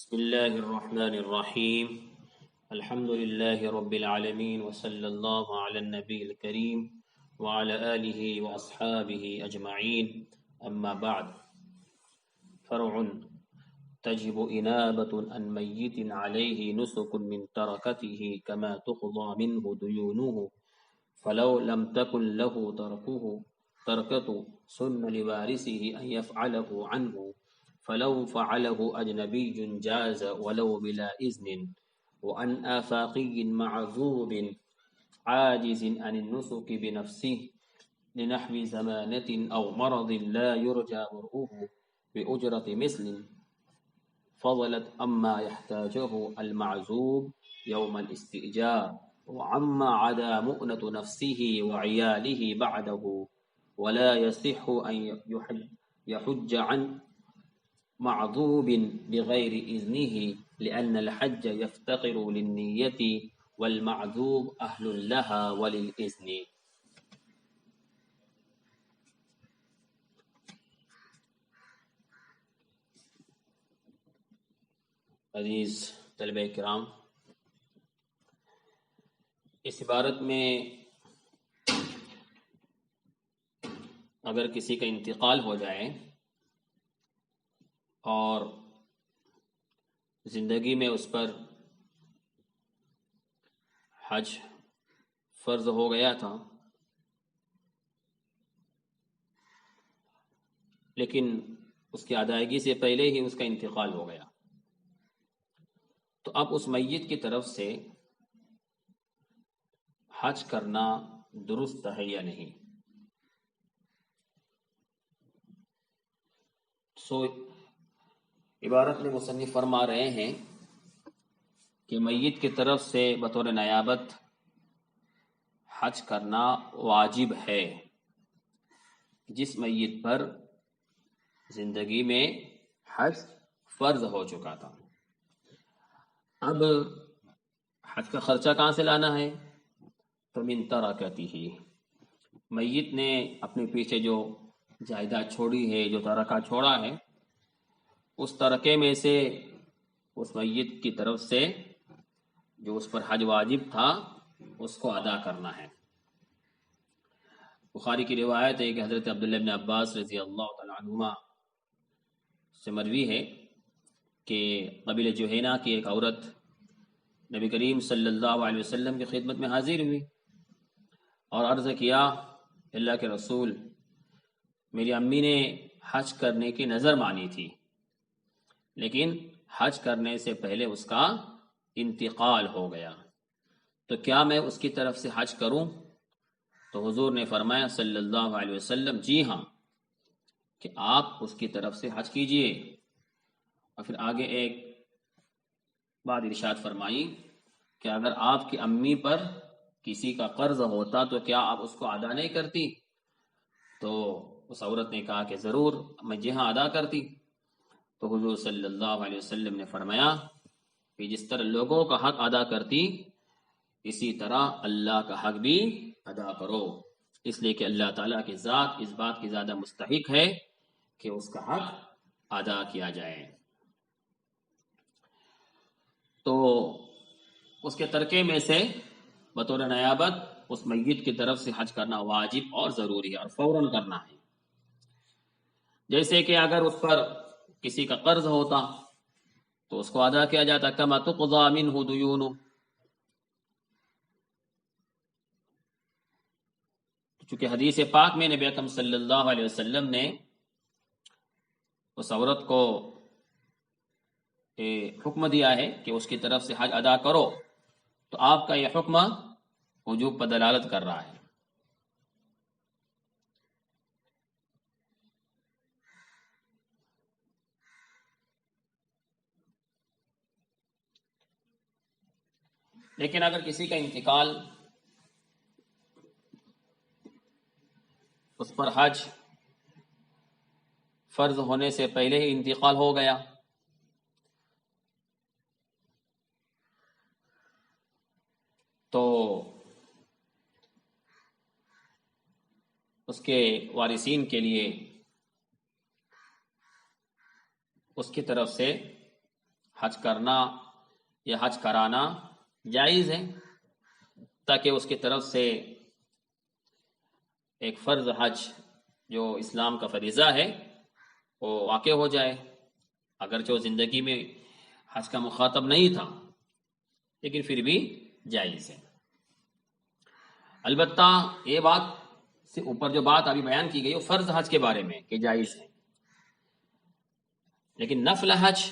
بسم الله الرحمن الرحيم. الحمد لله رب العالمين وصلى الله على النبي الكريم وعلى آله وأصحابه أجمعين. أما بعد، فرع تجب إنابة عن ميت عليه نسك من تركته كما تقضى منه ديونه، فلو لم تكن له تركة سن لوارثه أن يفعله عنه، فلو فعله أجنبي جاز ولو بلا إذن، وعن آفاقي معذوب عاجز عن النسك بنفسه لنحو زمانة أو مرض لا يرجى برؤه بأجرة مثل، فضلت أما يحتاجه المعزوب يوم الاستئجار، وعما عدا مؤنة نفسه وعياله بعده، ولا يصح أن يحج عن معذوب بغير إذنه، لأن الحج يفتقر للنية والمعذوب أهل لها وللإذن. عزیز طلبہ کرام، اس عبارت میں اگر کسی کا انتقال ہو جائے اور زندگی میں اس پر حج فرض ہو گیا تھا، لیکن اس کی ادائیگی سے پہلے ہی اس کا انتقال ہو گیا، تو اب اس میت کی طرف سے حج کرنا درست ہے یا نہیں؟ عبارت میں مصنف فرما رہے ہیں کہ میت کی طرف سے بطور نیابت حج کرنا واجب ہے جس میت پر زندگی میں حج فرض ہو چکا تھا۔ اب حج کا خرچہ کہاں سے لانا ہے؟ تو من ترکتہ، میت نے اپنے پیچھے جو جائیداد چھوڑی ہے، جو ترکہ چھوڑا ہے، اس ترکے میں سے اس میت کی طرف سے جو اس پر حج واجب تھا اس کو ادا کرنا ہے۔ بخاری کی روایت ہے کہ حضرت عبداللہ بن عباس رضی اللہ تعالی عنہما سے مروی ہے کہ قبیلہ جوہینہ کی ایک عورت نبی کریم صلی اللہ علیہ وسلم کی خدمت میں حاضر ہوئی اور عرض کیا، اللہ کے رسول، میری امی نے حج کرنے کی نظر مانی تھی، لیکن حج کرنے سے پہلے اس کا انتقال ہو گیا، تو کیا میں اس کی طرف سے حج کروں؟ تو حضور نے فرمایا صلی اللہ علیہ وسلم، جی ہاں، کہ آپ اس کی طرف سے حج کیجئے۔ اور پھر آگے ایک بات ارشاد فرمائی کہ اگر آپ کی امی پر کسی کا قرض ہوتا تو کیا آپ اس کو ادا نہیں کرتی؟ تو اس عورت نے کہا کہ ضرور، میں جی ہاں ادا کرتی۔ تو حضور صلی اللہ علیہ وسلم نے فرمایا کہ جس طرح لوگوں کا حق ادا کرتی، اسی طرح اللہ کا حق بھی ادا کرو، اس لیے کہ اللہ تعالیٰ کی ذات اس بات کی زیادہ مستحق ہے کہ اس کا حق ادا کیا جائے۔ تو اس کے ترکے میں سے بطور نیابت اس میت کی طرف سے حج کرنا واجب اور ضروری ہے اور فوراً کرنا ہے۔ جیسے کہ اگر اس پر کسی کا قرض ہوتا تو اس کو ادا کیا جاتا، کما تقضى منه ديونه، چونکہ حدیث پاک میں نبی اکرم صلی اللہ علیہ وسلم نے اس عورت کو حکم دیا ہے کہ اس کی طرف سے حج ادا کرو، تو آپ کا یہ حکم وجوب پر دلالت کر رہا ہے۔ لیکن اگر کسی کا انتقال اس پر حج فرض ہونے سے پہلے ہی انتقال ہو گیا، تو اس کے وارثین کے لیے اس کی طرف سے حج کرنا یا حج کرانا جائز ہے، تاکہ اس کی طرف سے ایک فرض حج جو اسلام کا فریضہ ہے وہ واقع ہو جائے، اگرچہ وہ زندگی میں حج کا مخاطب نہیں تھا لیکن پھر بھی جائز ہے۔ البتہ یہ بات سے اوپر جو بات ابھی بیان کی گئی وہ فرض حج کے بارے میں کہ جائز ہے، لیکن نفل حج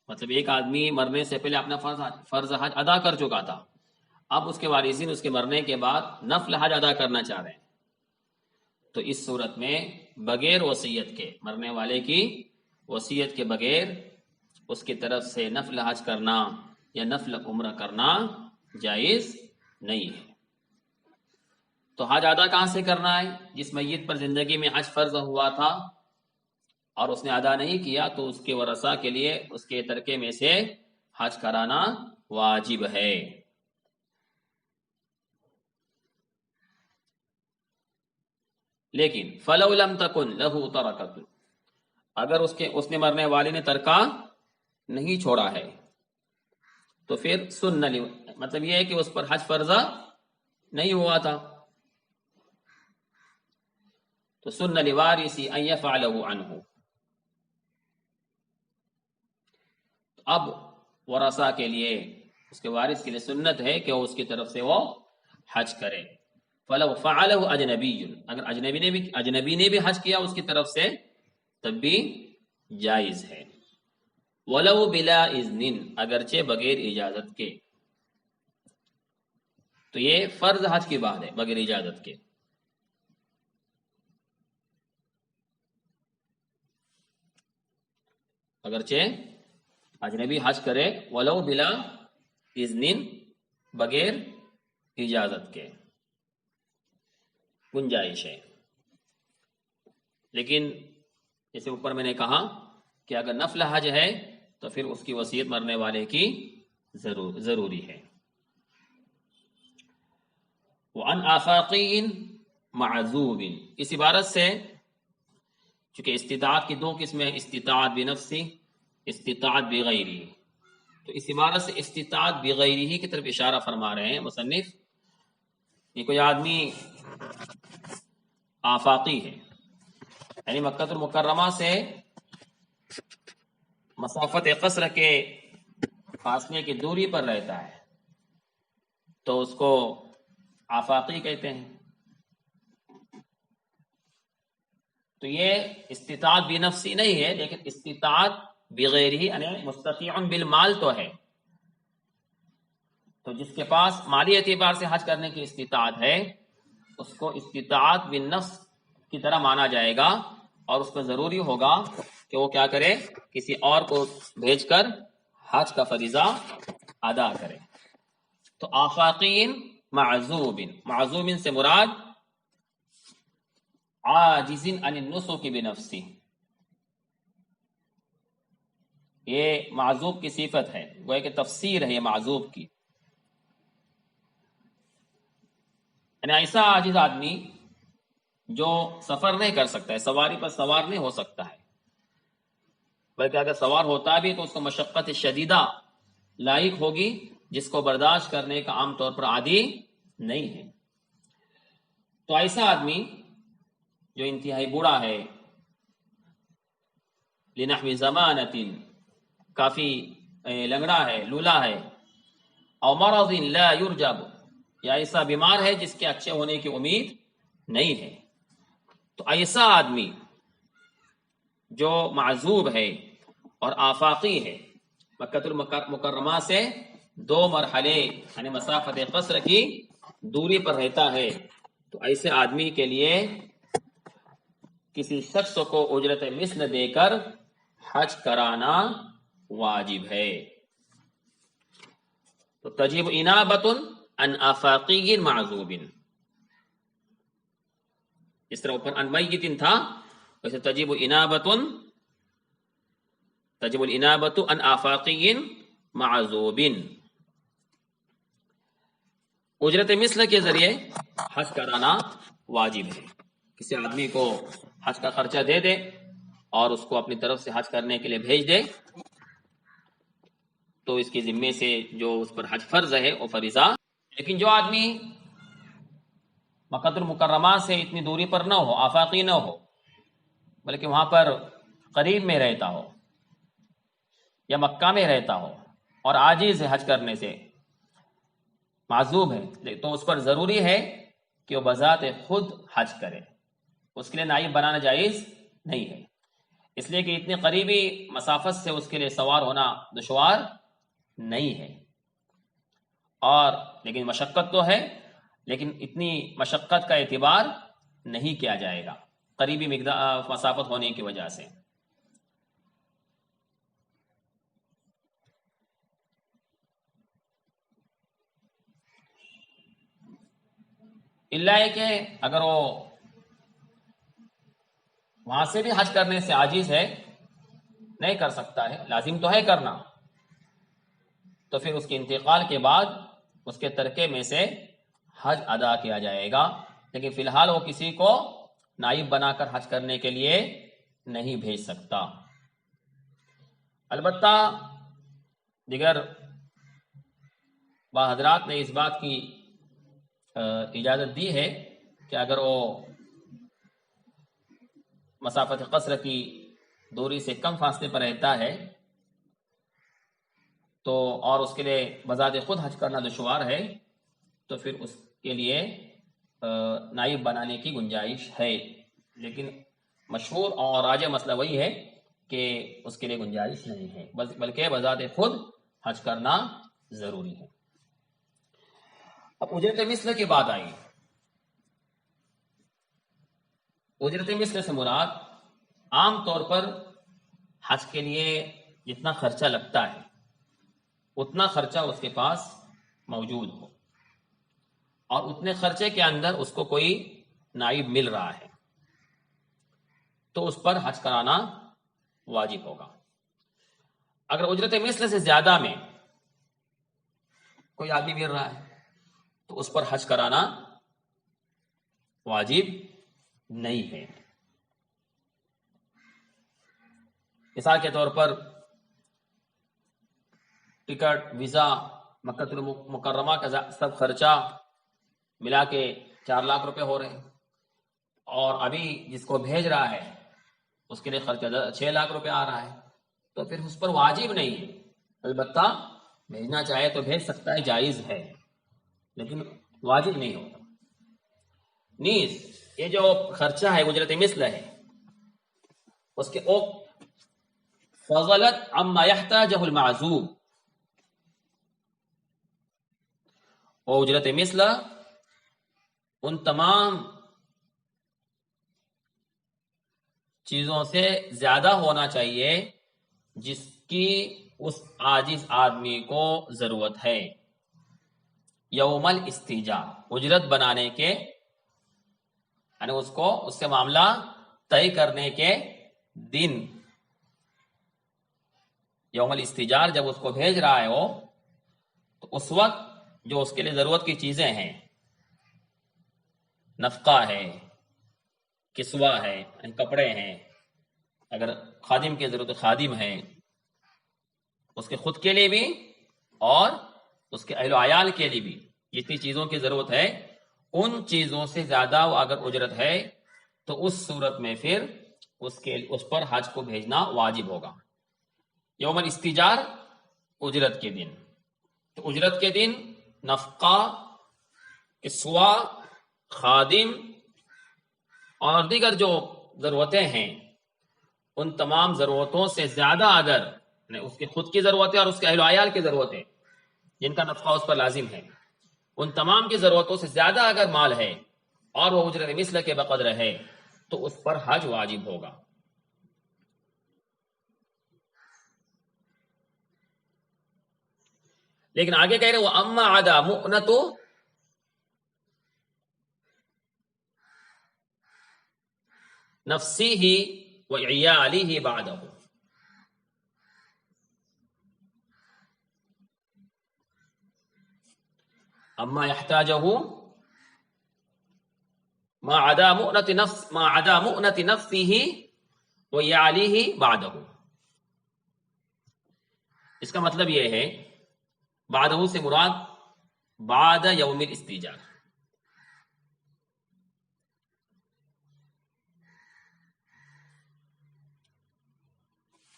مطلب ایک آدمی مرنے سے پہلے اپنا فرض حج ادا کر چکا تھا، اب اس کے وارثین اس کے مرنے کے بعد نفل حج ادا کرنا چاہ رہے ہیں، تو اس صورت میں بغیر وصیت کے، مرنے والے کی وصیت کے بغیر اس کی طرف سے نفل حج کرنا یا نفل عمرہ کرنا جائز نہیں ہے۔ تو حج ادا کہاں سے کرنا ہے؟ جس میت پر زندگی میں حج فرض ہوا تھا اور اس نے ادا نہیں کیا تو اس کے ورثاء کے لیے اس کے ترکے میں سے حج کرانا واجب ہے۔ لیکن فَلَوْ لَمْ تَكُنْ لَهُ تَرَكَةٌ، اگر اس نے مرنے والے نے ترکہ نہیں چھوڑا ہے تو پھر مطلب یہ ہے کہ اس پر حج فرضہ نہیں ہوا تھا، تو سن لوارثی ان یفعلہ عنہ، اب ورثاء کے لیے، اس کے وارث کے لیے سنت ہے کہ وہ اس کی طرف سے وہ حج کرے۔ فلو فعلہ اجنبی، اگر اجنبی نے بھی حج کیا اس کی طرف سے تب بھی جائز ہے۔ ولو بلا اذن، اگرچہ بغیر اجازت کے، تو یہ فرض حج کی بات ہے بغیر اجازت کے۔ اگرچہ اجنبی حج کرے ولو بلا اذن، بغیر اجازت کے، گنجائش ہے۔ لیکن جیسے اوپر میں نے کہا کہ اگر نفل حج ہے تو پھر اس کی وصیت مرنے والے کی ضروری ہے۔ وعن آفاقی معذوب، اس عبارت سے چونکہ استطاعت کی دو قسمیں، استطاعت بنفسی، استطاعت بغیری، تو اس عبارت سے استطاعت بغیری کی طرف اشارہ فرما رہے ہیں مصنف۔ یہ کوئی آدمی آفاقی ہے، یعنی مکہ المکرمہ سے مسافت قصر کے فاصلے کی دوری پر رہتا ہے تو اس کو آفاقی کہتے ہیں۔ تو یہ استطاعت بنفسی نہیں ہے، لیکن استطاعت بغیر ہی، یعنی مستطیع بالمال تو ہے، تو جس کے پاس مالی اعتبار سے حج کرنے کی استطاعت ہے اس کو استطاعت بالنفس کی طرح مانا جائے گا، اور اس کو ضروری ہوگا کہ وہ کیا کرے، کسی اور کو بھیج کر حج کا فریضہ ادا کرے۔ تو آفاقین معذوب سے مراد عاجز عن النسک بنفسی، یہ معذوب کی صفت ہے، وہ ایک تفسیر ہے یہ معذوب کی، یعنی ایسا عاجز آدمی جو سفر نہیں کر سکتا ہے، سواری پر سوار نہیں ہو سکتا ہے، بلکہ اگر سوار ہوتا بھی تو اس کو مشقت شدیدہ لاحق ہوگی جس کو برداشت کرنے کا عام طور پر عادی نہیں ہے۔ تو ایسا آدمی جو انتہائی بوڑھا ہے، لنحو زمانت، کافی لنگڑا ہے، لولا ہے، او مرض لا یرجب، یا ایسا بیمار ہے جس کے اچھے ہونے کی امید نہیں ہے، تو ایسا آدمی جو معذوب ہے اور آفاقی ہے، مکہ المکرمہ سے 2 مرحلے یعنی مسافت قصر کی دوری پر رہتا ہے، تو ایسے آدمی کے لیے کسی شخص کو اجرت مثل دے کر حج کرانا واجب ہے۔ تو تجب انابۃ عن آفاقی معذوب، اس طرح اوپر عن میت تھا، ویسے تجب الانابۃ عن آفاقی معذوب، اجرت مثل کے ذریعے حج کرانا واجب ہے۔ کسی آدمی کو حج کا خرچہ دے دے اور اس کو اپنی طرف سے حج کرنے کے لیے بھیج دے تو اس کے ذمے سے جو اس پر حج فرض ہے وہ فریضہ. لیکن جو آدمی مکہ المکرمہ سے اتنی دوری پر نہ ہو، آفاقی نہ ہو، بلکہ وہاں پر قریب میں رہتا ہو یا مکہ میں رہتا ہو اور عاجز ہے حج کرنے سے، معذوب ہے، تو اس پر ضروری ہے کہ وہ بذات خود حج کرے. اس کے لیے نائب بنانا جائز نہیں ہے، اس لیے کہ اتنی قریبی مسافت سے اس کے لیے سوار ہونا دشوار نہیں ہے. اور لیکن مشقت تو ہے، لیکن اتنی مشقت کا اعتبار نہیں کیا جائے گا قریبی مسافت ہونے کی وجہ سے. اللہ ہے کہ اگر وہ وہاں سے بھی حج کرنے سے عاجز ہے، نہیں کر سکتا ہے، لازم تو ہے کرنا، تو پھر اس کے انتقال کے بعد اس کے ترکے میں سے حج ادا کیا جائے گا. لیکن فی الحال وہ کسی کو نائب بنا کر حج کرنے کے لیے نہیں بھیج سکتا. البتہ دیگر حضرات نے اس بات کی اجازت دی ہے کہ اگر وہ مسافت قصر کی دوری سے کم فاصلے پر رہتا ہے تو اور اس کے لیے بذات خود حج کرنا دشوار ہے، تو پھر اس کے لیے نائب بنانے کی گنجائش ہے. لیکن مشہور اور راجح مسئلہ وہی ہے کہ اس کے لیے گنجائش نہیں ہے، بلکہ بذات خود حج کرنا ضروری ہے. اب اجرت مثل کی بات آئی. اجرت مثل سے مراد عام طور پر حج کے لیے جتنا خرچہ لگتا ہے اتنا خرچہ اس کے پاس موجود ہو اور اتنے خرچے کے اندر اس کو کوئی نائب مل رہا ہے تو اس پر حج کرانا واجب ہوگا. اگر اجرت مثل سے زیادہ میں کوئی آدمی مل رہا ہے تو اس پر حج کرانا واجب نہیں ہے. مثال کے طور پر ٹکٹ، ویزا، مکہ المکرمہ کا سب خرچہ ملا کے 4 لاکھ روپے ہو رہے ہیں، اور ابھی جس کو بھیج رہا ہے اس کے لیے خرچہ 6 لاکھ روپے آ رہا ہے، تو پھر اس پر واجب نہیں ہے. البتہ بھیجنا چاہے تو بھیج سکتا ہے، جائز ہے، لیکن واجب نہیں ہوگا. نیز یہ جو خرچہ ہے اجرت مثل ہے اس کے فضلت عما يحتاجه المعزوم، وہ اجرت مثل ان تمام چیزوں سے زیادہ ہونا چاہیے جس کی اس عاجز آدمی کو ضرورت ہے. یوم الاستیجاب، اجرت بنانے کے یعنی اس سے معاملہ طے کرنے کے دن، یوم الاستیجار جب اس کو بھیج رہا ہے وہ، تو اس وقت جو اس کے لیے ضرورت کی چیزیں ہیں، نفقہ ہے، کسوہ ہے، کپڑے ہیں، اگر خادم کی ضرورت خادم ہے، اس کے خود کے لیے بھی اور اس کے اہل و عیال کے لیے بھی جتنی چیزوں کی ضرورت ہے، ان چیزوں سے زیادہ وہ اگر اجرت ہے تو اس صورت میں پھر اس پر حج کو بھیجنا واجب ہوگا. یوم الاستیجار اجرت کے دن، تو اجرت کے دن نفقہ، کسوہ، خادم اور دیگر جو ضرورتیں ہیں، ان تمام ضرورتوں سے زیادہ اگر اس کی خود کی ضرورتیں اور اس کے اہل و عیال کی ضرورتیں جن کا نفقہ اس پر لازم ہے، ان تمام کی ضرورتوں سے زیادہ اگر مال ہے اور وہ اجرت مثل کے بقدر ہے تو اس پر حج واجب ہوگا. لیکن آگے کہہ رہے وہ اما عدا مؤنۃ نفسه وعیاله بعده، اما يحتاجه ما عدا مؤنة نفسه وعیاله بعده. اس کا مطلب یہ ہے بعدہ سے مراد بعد یوم الاستیجار.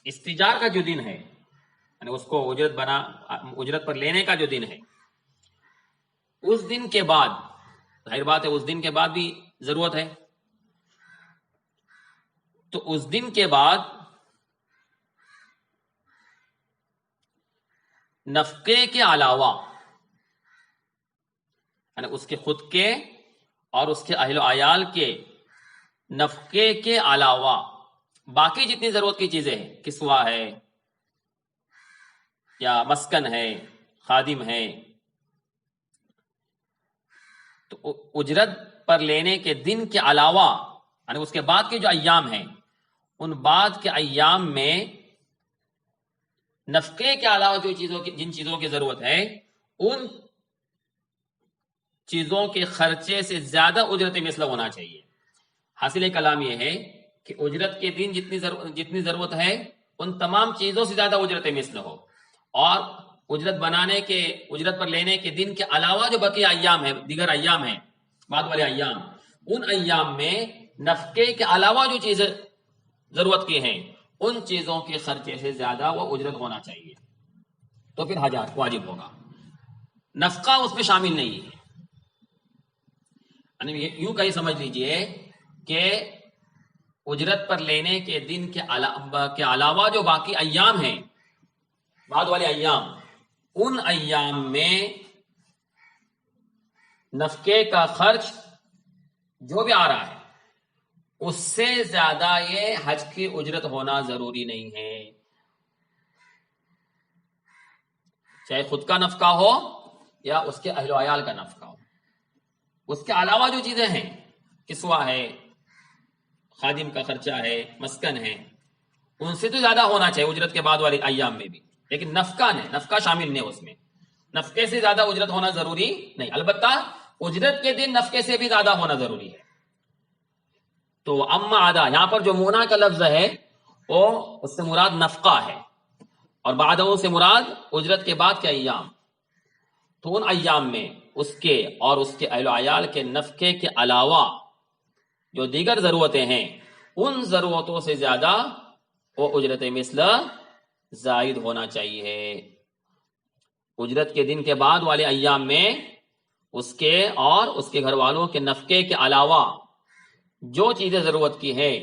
استیجار کا جو دن ہے یعنی اس کو اجرت پر لینے کا جو دن ہے، اس دن کے بعد ظاہر بات ہے اس دن کے بعد بھی ضرورت ہے، تو اس دن کے بعد نفقے کے علاوہ یعنی اس کے خود کے اور اس کے اہل و عیال کے نفقے کے علاوہ باقی جتنی ضرورت کی چیزیں ہیں، کسوہ ہے یا مسکن ہے، خادم ہے، تو اجرت پر لینے کے دن کے علاوہ یعنی اس کے بعد کے جو ایام ہیں، ان بعد کے ایام میں نفقے کے علاوہ جن چیزوں کی ضرورت ہے، ان چیزوں کے خرچے سے زیادہ اجرت مثل ہونا چاہیے. حاصل کلام یہ ہے کہ اجرت کے دن جتنی ضرورت ہے ان تمام چیزوں سے زیادہ اجرت مثل ہو، اور اجرت پر لینے کے دن کے علاوہ جو بقیہ ایام ہیں، دیگر ایام ہیں، بعد والے ایام، ان ایام میں نفقے کے علاوہ جو چیزیں ضرورت کی ہیں ان چیزوں کے خرچے سے زیادہ وہ اجرت ہونا چاہیے، تو پھر حج واجب ہوگا. نفقہ اس میں شامل نہیں ہے. یعنی یوں کہیں سمجھ لیجئے کہ اجرت پر لینے کے دن کے علاوہ جو باقی ایام ہیں، بعد والے ایام، ان ایام میں نفقے کا خرچ جو بھی آ رہا ہے اس سے زیادہ یہ حج کی اجرت ہونا ضروری نہیں ہے. چاہے خود کا نفقہ ہو یا اس کے اہل و عیال کا نفقہ ہو، اس کے علاوہ جو چیزیں ہیں، کسوہ ہے، خادم کا خرچہ ہے، مسکن ہے، ان سے تو زیادہ ہونا چاہیے اجرت کے بعد والے ایام میں بھی. لیکن نفقہ شامل نہیں اس میں. نفقے سے زیادہ اجرت ہونا ضروری نہیں، البتہ اجرت کے دن نفقے سے بھی زیادہ ہونا ضروری ہے. تو اما عدا یہاں پر جو مونا کا لفظ ہے وہ اس سے مراد نفقہ ہے، اور بعدہ سے مراد اجرت کے بعد کے ایام. تو ان ایام میں اس کے اور اس کے اہل و عیال کے نفقے کے علاوہ جو دیگر ضرورتیں ہیں، ان ضرورتوں سے زیادہ وہ اجرت مثل زائد ہونا چاہیے. اجرت کے دن کے بعد والے ایام میں اس کے اور اس کے گھر والوں کے نفقے کے علاوہ جو چیزیں ضرورت کی ہے،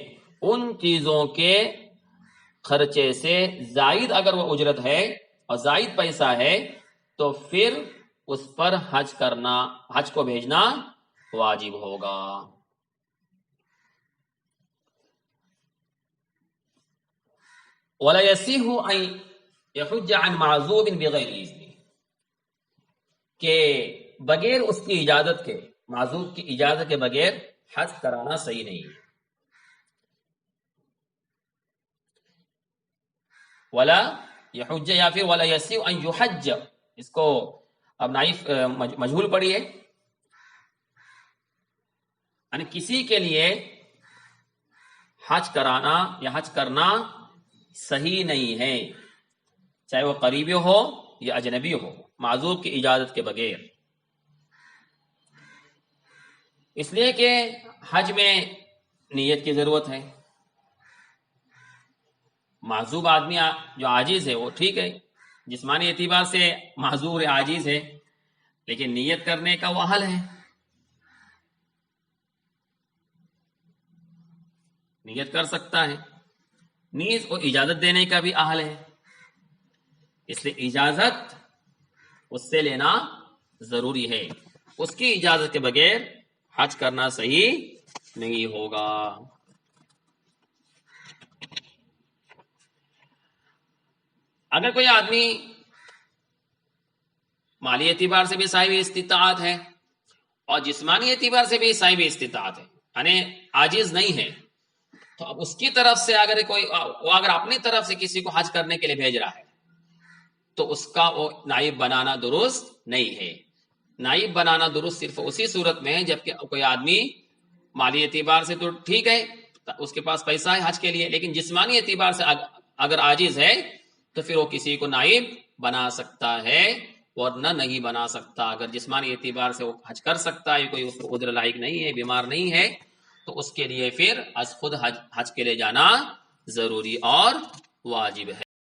ان چیزوں کے خرچے سے زائد اگر وہ اجرت ہے اور زائد پیسہ ہے تو پھر اس پر حج کو بھیجنا واجب ہوگا. وَلَا يَصِحُّ أَن يَحُجَّ عَن مَعْزُوبٍ بِغَيْرِ إِذْنِهِ، کہ بغیر اس کی اجازت کے، معذوب کی اجازت کے بغیر حج کرانا صحیح نہیں ہے. ولا يحج یا پھر ولا يسيء ان يحج، اس کو اب نائب مجہول پڑھی ہے، یعنی کسی کے لیے حج کرانا یا حج کرنا صحیح نہیں ہے، چاہے وہ قریبی ہو یا اجنبی ہو، معذور کی اجازت کے بغیر. اس لیے کہ حج میں نیت کی ضرورت ہے. معذور آدمی جو عاجز ہے وہ ٹھیک ہے، جسمانی اعتبار سے معذور عاجز ہے، لیکن نیت کرنے کا وہ اہل ہے، نیت کر سکتا ہے، نیز وہ اجازت دینے کا بھی اہل ہے. اس لیے اجازت اس سے لینا ضروری ہے. اس کی اجازت کے بغیر حج کرنا صحیح نہیں ہوگا. اگر کوئی آدمی مالی اعتبار سے بھی صاحب استطاعت ہے اور جسمانی اعتبار سے بھی صاحب استطاعت ہے، یعنی عاجز نہیں ہے، تو اب اس کی طرف سے اگر اپنی طرف سے کسی کو حج کرنے کے لیے بھیج رہا ہے تو اس کا وہ نائب بنانا درست نہیں ہے. نائب بنانا درست صرف اسی صورت میں ہے جبکہ کوئی آدمی مالی اعتبار سے تو ٹھیک ہے، اس کے پاس پیسہ ہے حج کے لیے، لیکن جسمانی اعتبار سے اگر عاجز ہے تو پھر وہ کسی کو نائب بنا سکتا ہے ورنہ نہیں بنا سکتا. اگر جسمانی اعتبار سے وہ حج کر سکتا ہے، کوئی اس کو عذر لائق نہیں ہے، بیمار نہیں ہے، تو اس کے لیے پھر از خود حج کے لیے جانا ضروری اور واجب ہے.